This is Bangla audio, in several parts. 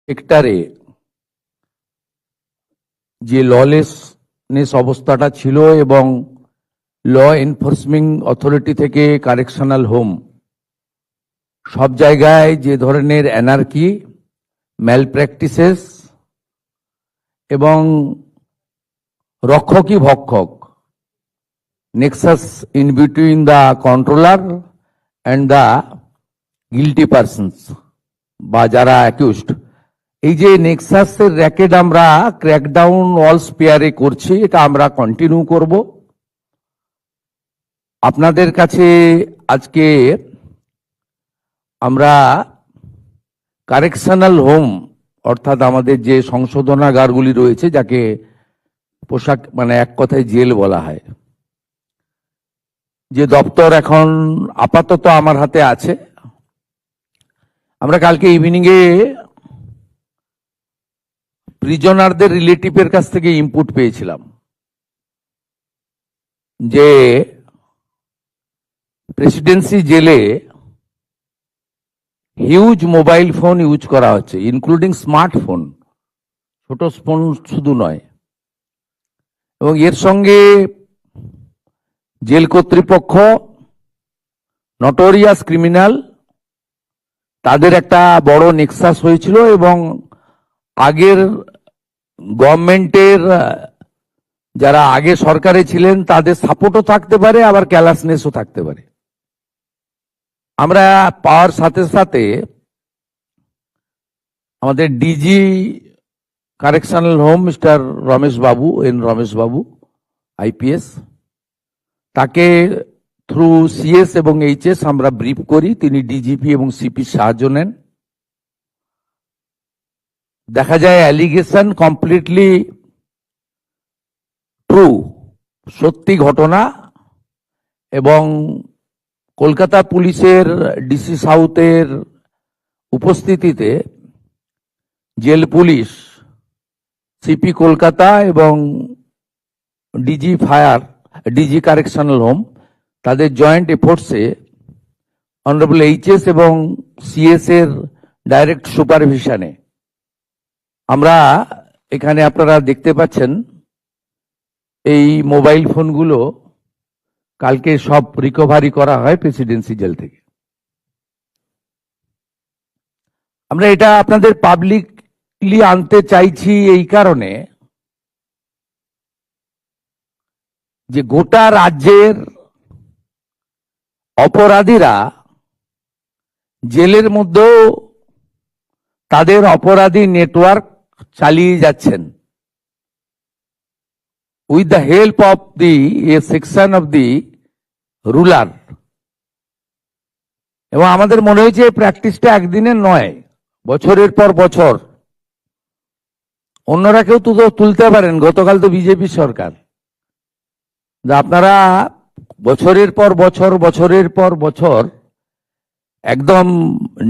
সেক্টরে যে ললেসনেস অবস্থাটা ছিল এবং ল এনফোর্সমেন্ট অথরিটি থেকে কারেকশনাল হোম সব জায়গায় যে ধরনের অ্যানার্কি, ম্যাল প্র্যাকটিসেস এবং রক্ষকই ভক্ষক, nexus in between the controller and the guilty persons বা যারা অ্যাকিউজড, এই যে নেক্সাসের র্যাকেট আমরা ক্র্যাকডাউন অল স্পেয়ারে করছি, এটা আমরা কন্টিনিউ করব। আপনাদের কাছে আজকে আমরা কারেকশনাল হোম অর্থাৎ আমাদের যে সংশোধনাগারগুলি রয়েছে, যাকে পোশাক মানে এক কথায় জেল বলা হয়, যে দপ্তর এখন আপাতত আমার হাতে আছে। আমরা কালকে ইভিনিং এ প্রিজনারদের রিলেটিভের কাছ থেকে ইনপুট পেয়েছিলাম যে প্রেসিডেন্সি জেলে হিউজ মোবাইল ফোন ইউজ করা হচ্ছে, ইনক্লুডিং স্মার্টফোন, ছোট ফোন শুধু নয়। এবং এর সঙ্গে জেল কর্তৃপক্ষ, নটোরিয়াস ক্রিমিনাল, তাদের একটা বড় নেক্সাস হয়েছিল এবং আগের গভর্নমেন্টের যারা আগে সরকারে ছিলেন তাদের সাপোর্টও থাকতে পারে, আবার ক্যালাসনেসও থাকতে পারে। আমরা পাওয়ার সাথে সাথে আমাদের DG correctional home mister Ramesh Babu, Ramesh Babu IPS, তাকে থ্রু সিএস এবং এইচএস আমরা ব্রিফ করি, তিনি ডিজিপি এবং সিপি সাহায্য নেন। দেখা যায় অ্যালিগেশন কমপ্লিটলি ট্রু, সত্যি ঘটনা। এবং কলকাতা পুলিশের ডিসি সাউথের উপস্থিতিতে জেল পুলিশ, সিপি কলকাতা এবং DG fire, DG correctional home, তাদের জয়েন্ট এফোর্টসে অনারেবল এইচএস এবং সিএস এর ডাইরেক্ট সুপারভিশনে আমরা এখানে আপনারা দেখতে পাচ্ছেন এই মোবাইল ফোনগুলো কালকে সব রিকভারি করা হয় প্রেসিডেন্সি জেল থেকে। আমরা এটা আপনাদের পাবলিকলি আনতে চাইছি এই কারণে যে গোটা রাজ্যের অপরাধীরা জেলের মধ্যেও তাদের অপরাধী নেটওয়ার্ক চালিয়ে যাচ্ছেন with the help of the section of the ruler. এবং আমাদের মনে হয়েছে এই প্র্যাকটিসটা একদিনের নয়, বছরের পর বছর। অন্যরা কেউ তো তুলতে পারেন, গতকাল তো বিজেপি সরকার। আপনারা বছরের পর বছর, বছরের পর বছর একদম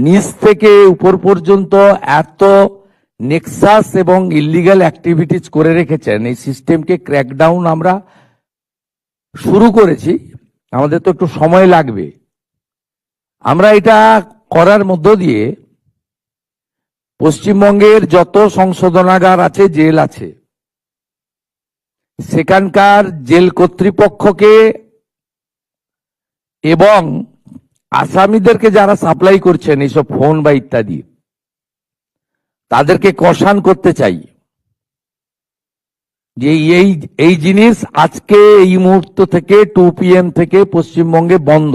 নিচ থেকে উপর পর্যন্ত এত নেক্সাস এবং ইলিগাল অ্যাক্টিভিটিস করে রেখেছেন। এই সিস্টেমকে ক্র্যাকডাউন আমরা শুরু করেছি, আমাদের তো একটু সময় লাগবে। আমরা এটা করার মধ্য দিয়ে পশ্চিমবঙ্গের যত সংশোধনাগার আছে, জেল আছে, সেখানকার জেল কর্তৃপক্ষকে এবং আসামিদেরকে যারা সাপ্লাই করছেন এইসব ফোন বা ইত্যাদি, তাদেরকে কষান করতে চাই যে এই জিনিস আজকে এই মুহূর্ত থেকে 2 PM থেকে পশ্চিমবঙ্গে বন্ধ।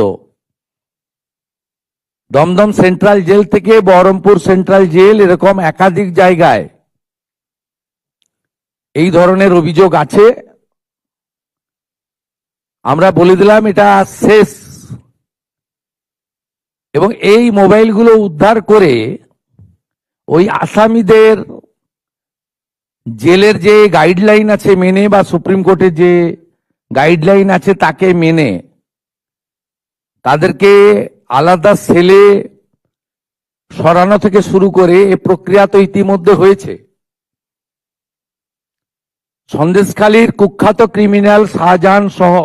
দমদম সেন্ট্রাল জেল থেকে বহরমপুর সেন্ট্রাল জেল, এরকম একাধিক জায়গায় এই ধরনের অভিযোগ আছে। আমরা বলে দিলাম এটা শেষ। এবং এই মোবাইলগুলো উদ্ধার করে ওই আসামিদের জেলের যে গাইডলাইন আছে মেনে, বা সুপ্রিম কোর্টের যে গাইডলাইন আছে তাকে মেনে, তাদেরকে আলাদা সেলে সরানো থেকে শুরু করে এ প্রক্রিয়া তো ইতিমধ্যে হয়েছে। সন্দেশখালীর কুখ্যাত ক্রিমিনাল শাহজাহান সহ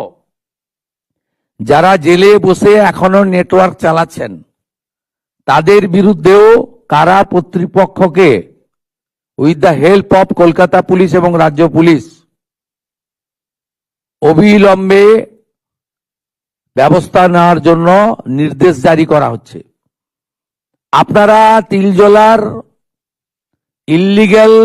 যারা জেলে বসে এখনো নেটওয়ার্ক চালাচ্ছেন, তাদের বিরুদ্ধেও কারা কর্তৃপক্ষকে with the help of Kolkata police এবং রাজ্য পুলিশ অবিলম্বে ব্যবস্থা নেওয়ার জন্য নির্দেশ জারি করা হচ্ছে। আপনারা তিলজলার ইল্লিগ্যাল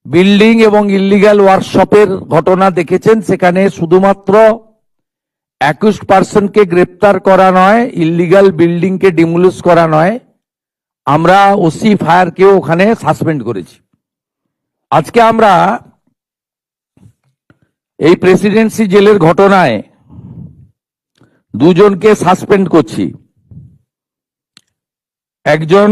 বিল্ডিং এবং ইল্লিগ্যাল ওয়ার্কশপের ঘটনা দেখেছেন। সেখানে শুধুমাত্র 21% গ্রেপ্তার করা নয়, ইল্লিগ্যাল বিল্ডিংকে ডিমোলিশ করা নয়, আমরা ওসি ফায়ারকেও ওখানে সাসপেন্ড করেছি। আজকে আমরা এই প্রেসিডেন্সি জেলের ঘটনায় দুজনকে সাসপেন্ড করছি। একজন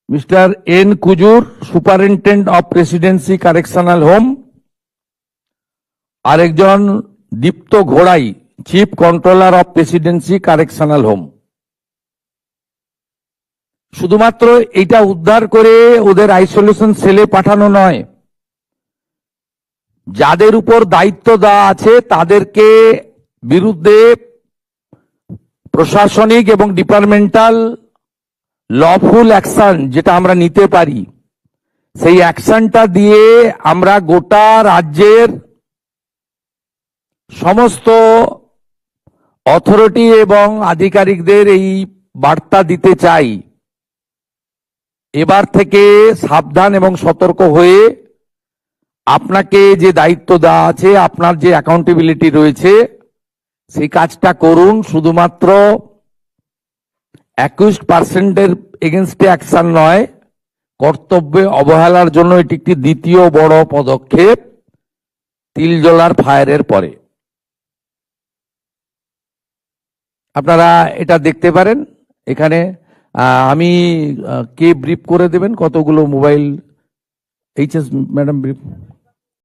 mister N Kujur, superintendent of Presidency correctional home, আরেকজন দীপ্ত ঘোড়াই, chief controller of Presidency correctional home. শুধুমাত্র এটা উদ্ধার করে ওদের আইসোলেশন সেলে পাঠানো নয়, যাদের উপর দায়িত্ব দেওয়া আছে তাদেরকে বিরুদ্ধে প্রশাসনিক এবং ডিপার্টমেন্টাল লফুল অ্যাকশন যেটা আমরা নিতে পারি, সেই অ্যাকশনটা দিয়ে আমরা গোটা রাজ্যের সমস্ত অথরিটি এবং আধিকারিকদের এই বার্তা দিতে চাই, এবার থেকে সাবধান এবং সতর্ক হয়ে আপনাকে যে দায়িত্ব দেওয়া আছে, আপনার যে অ্যাকাউন্টেবিলিটি রয়েছে, সেই কাজটা করুন। শুধুমাত্র 21% এগেনস্টে অ্যাকশন নয়, কর্তব্যে অবহেলার জন্য এটি একটি দ্বিতীয় বড় পদক্ষেপ তিলজলার ফায়ারের পরে। আপনারা এটা দেখতে পারেন এখানে। আমি কে ব্রিফ করে দেবেন কতগুলো মোবাইল? HS madam brief.